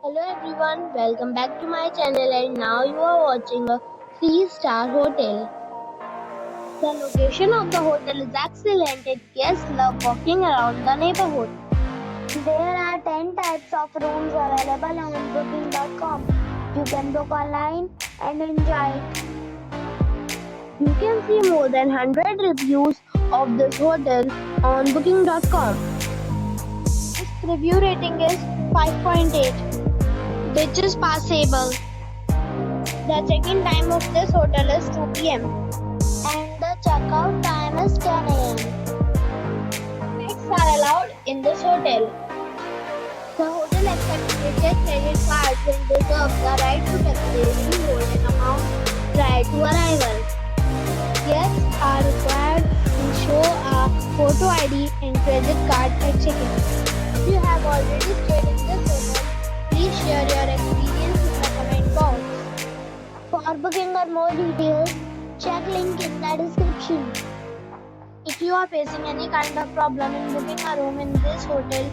Hello everyone, welcome back to my channel and now you are watching a 3-star hotel. The location of the hotel is excellent and guests love walking around the neighborhood. There are 10 types of rooms available on booking.com. You can book online and enjoy it. You can see more than 100 reviews of this hotel on booking.com. Its review rating is 5.8. which is passable. The check-in time of this hotel is 2 p.m. and the check-out time is 10 a.m. Pets are allowed in this hotel. The hotel accepts major credit cards and reserves the right to temporarily hold an amount prior to arrival. Guests are required to show a photo ID and credit card at check-in. If you have already stayed in this hotel, please share your experience in the comment box. For booking or more details, check link in the description. If you are facing any kind of problem in booking a room in this hotel,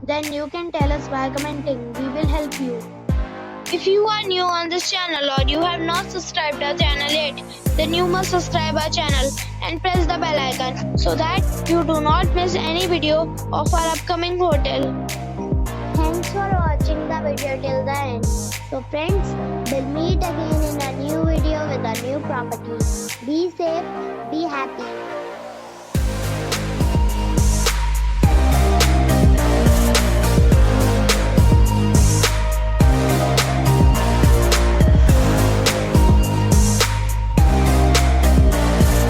then you can tell us by commenting. We will help you. If you are new on this channel or you have not subscribed our channel yet, then you must subscribe our channel and press the bell icon so that you do not miss any video of our upcoming hotel. Thanks for watching the video till the end. So friends, we'll meet again in a new video with a new property. Be safe, be happy.